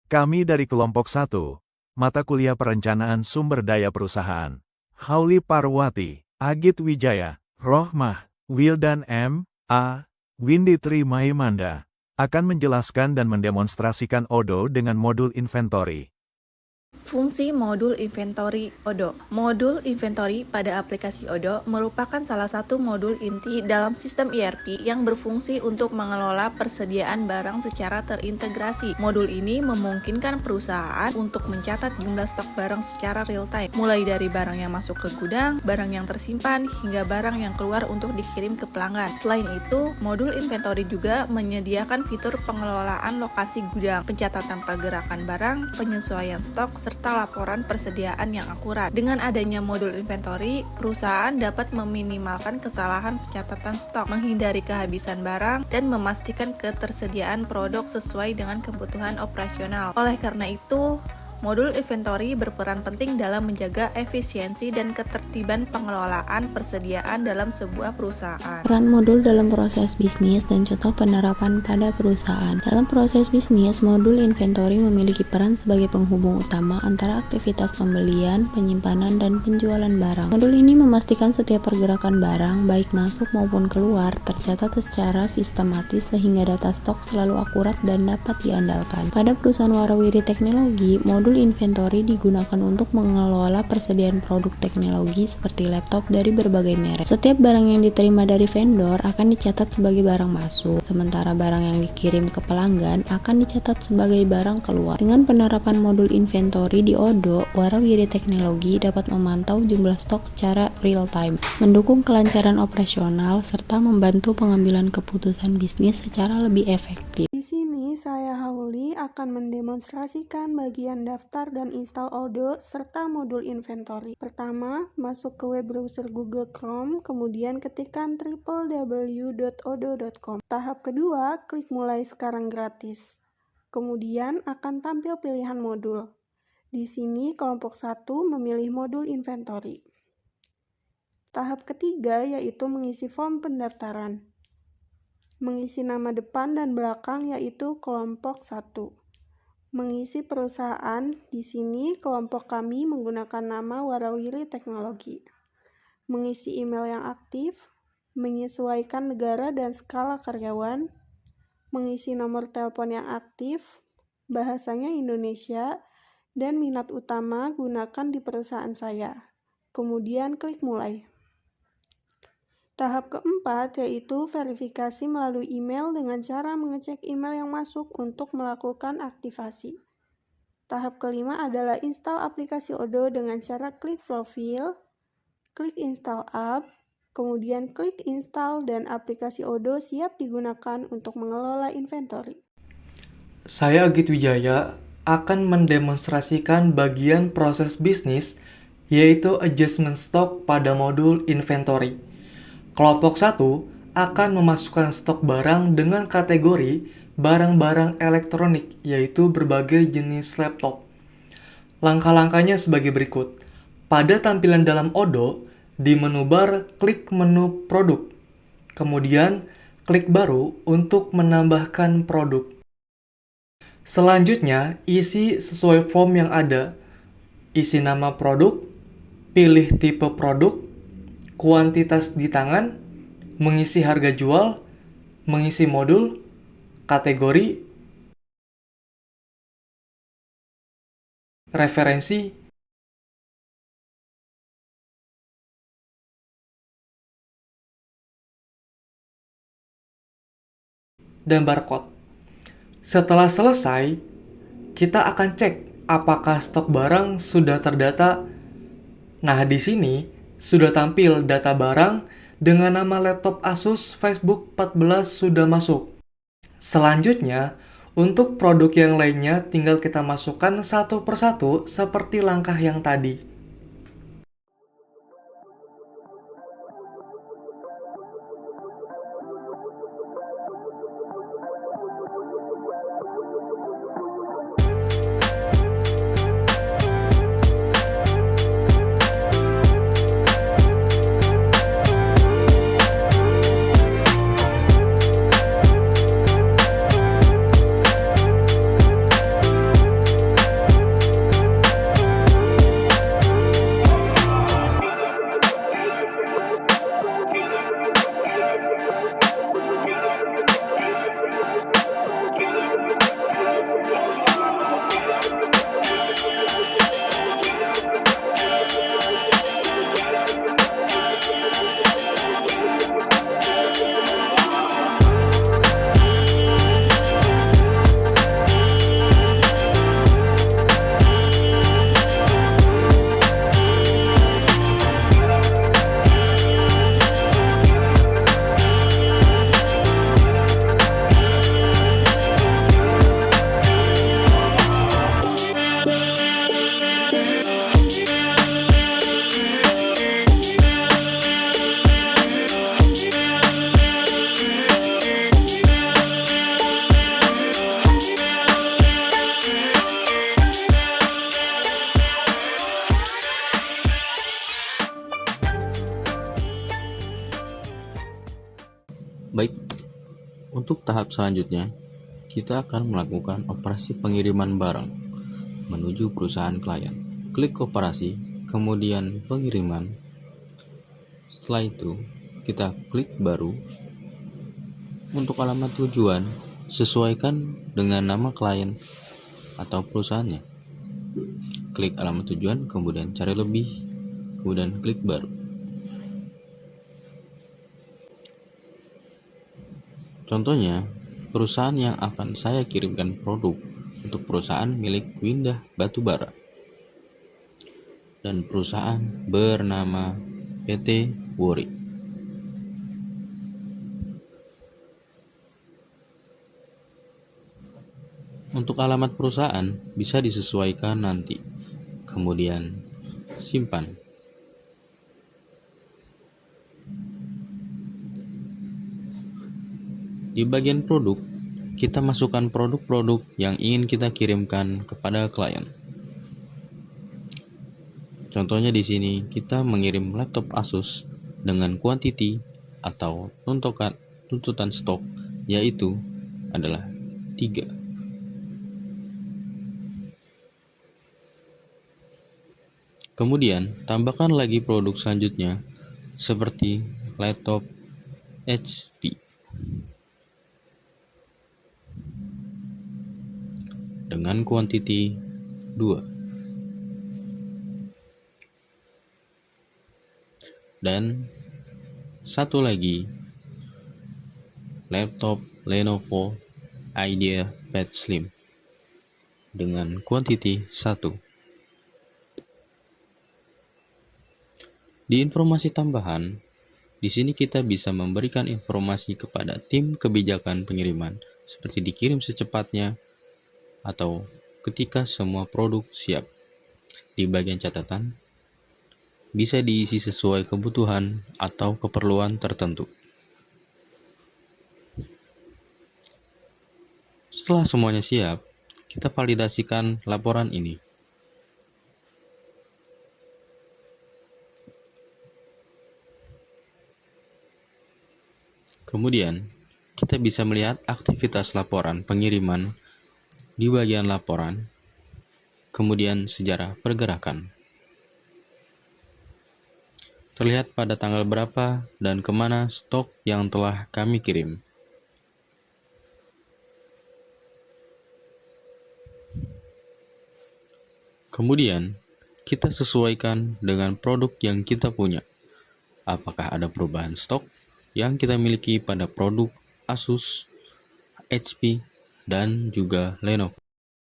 Kami dari kelompok 1, mata kuliah perencanaan sumber daya perusahaan. Hauli Parwati, Agit Wijaya, Rohmah, Wildan M. A. Windy Tri Maimanda, akan menjelaskan dan mendemonstrasikan Odoo dengan modul inventory. Fungsi modul inventory Odoo. Modul inventory pada aplikasi Odoo merupakan salah satu modul inti dalam sistem ERP yang berfungsi untuk mengelola persediaan barang secara terintegrasi. Modul ini memungkinkan perusahaan untuk mencatat jumlah stok barang secara real time, mulai dari barang yang masuk ke gudang, barang yang tersimpan, hingga barang yang keluar untuk dikirim ke pelanggan. Selain itu, modul inventory juga menyediakan fitur pengelolaan lokasi gudang, pencatatan pergerakan barang, penyesuaian stok, serta laporan persediaan yang akurat. Dengan adanya modul inventory, perusahaan dapat meminimalkan kesalahan pencatatan stok, menghindari kehabisan barang, dan memastikan ketersediaan produk sesuai dengan kebutuhan operasional. Oleh karena itu, modul inventory berperan penting dalam menjaga efisiensi dan ketertiban pengelolaan persediaan dalam sebuah perusahaan. Peran modul dalam proses bisnis dan contoh penerapan pada perusahaan. Dalam proses bisnis, modul inventory memiliki peran sebagai penghubung utama antara aktivitas pembelian, penyimpanan, dan penjualan barang. Modul ini memastikan setiap pergerakan barang, baik masuk maupun keluar, tercatat secara sistematis sehingga data stok selalu akurat dan dapat diandalkan. Pada perusahaan Warawiri Teknologi, modul inventory digunakan untuk mengelola persediaan produk teknologi seperti laptop dari berbagai merek. Setiap barang yang diterima dari vendor akan dicatat sebagai barang masuk, sementara barang yang dikirim ke pelanggan akan dicatat sebagai barang keluar. Dengan penerapan modul inventory di Odoo, Warawiri Teknologi dapat memantau jumlah stok secara real time, mendukung kelancaran operasional, serta membantu pengambilan keputusan bisnis secara lebih efektif. Di sini saya Hauli akan mendemonstrasikan bagian daftar dan install Odoo serta modul inventory. Pertama, masuk ke web browser Google Chrome, kemudian ketikkan www.odoo.com. Tahap kedua, klik mulai sekarang gratis. Kemudian akan tampil pilihan modul. Di sini kelompok 1 memilih modul inventory. Tahap ketiga yaitu mengisi form pendaftaran. Mengisi nama depan dan belakang yaitu kelompok 1. Mengisi perusahaan, di sini kelompok kami menggunakan nama Warawiri Teknologi. Mengisi email yang aktif, menyesuaikan negara dan skala karyawan, mengisi nomor telepon yang aktif, bahasanya Indonesia, dan minat utama gunakan di perusahaan saya. Kemudian klik mulai. Tahap keempat yaitu verifikasi melalui email dengan cara mengecek email yang masuk untuk melakukan aktivasi. Tahap kelima adalah install aplikasi Odoo dengan cara klik profil, klik install app, kemudian klik install dan aplikasi Odoo siap digunakan untuk mengelola inventory. Saya Agit Wijaya akan mendemonstrasikan bagian proses bisnis yaitu adjustment stock pada modul inventory. Kelompok 1 akan memasukkan stok barang dengan kategori barang-barang elektronik, yaitu berbagai jenis laptop. Langkah-langkahnya sebagai berikut. Pada tampilan dalam Odoo, di menu bar, klik menu produk. Kemudian, klik baru untuk menambahkan produk. Selanjutnya, isi sesuai form yang ada. Isi nama produk, pilih tipe produk, kuantitas di tangan, mengisi harga jual, mengisi modul, kategori, referensi, dan barcode. Setelah selesai, kita akan cek apakah stok barang sudah terdata. Nah, di sini sudah tampil data barang dengan nama laptop Asus Facebook 14 sudah masuk. Selanjutnya, untuk produk yang lainnya tinggal kita masukkan satu persatu seperti langkah yang tadi. Untuk tahap selanjutnya, kita akan melakukan operasi pengiriman barang menuju perusahaan klien. Klik operasi, kemudian pengiriman. Setelah itu, kita klik baru. Untuk alamat tujuan, sesuaikan dengan nama klien atau perusahaannya. Klik alamat tujuan, kemudian cari lebih, kemudian klik baru. Contohnya, perusahaan yang akan saya kirimkan produk untuk perusahaan milik Windah Batubara dan perusahaan bernama PT Wori. Untuk alamat perusahaan bisa disesuaikan nanti, kemudian simpan. Di bagian produk, kita masukkan produk-produk yang ingin kita kirimkan kepada klien. Contohnya di sini kita mengirim laptop Asus dengan kuantiti atau tuntutan stok yaitu adalah 3. Kemudian tambahkan lagi produk selanjutnya seperti laptop HP dengan kuantiti 2 dan satu lagi laptop Lenovo IdeaPad Slim dengan kuantiti 1. Di informasi tambahan, di sini kita bisa memberikan informasi kepada tim kebijakan pengiriman seperti dikirim secepatnya atau ketika semua produk siap. Di bagian catatan, bisa diisi sesuai kebutuhan atau keperluan tertentu. Setelah semuanya siap, kita validasikan laporan ini. Kemudian, kita bisa melihat aktivitas laporan pengiriman di bagian laporan, kemudian sejarah pergerakan. Terlihat pada tanggal berapa dan kemana stok yang telah kami kirim. Kemudian, kita sesuaikan dengan produk yang kita punya. Apakah ada perubahan stok yang kita miliki pada produk Asus, HP, dan juga Lenovo.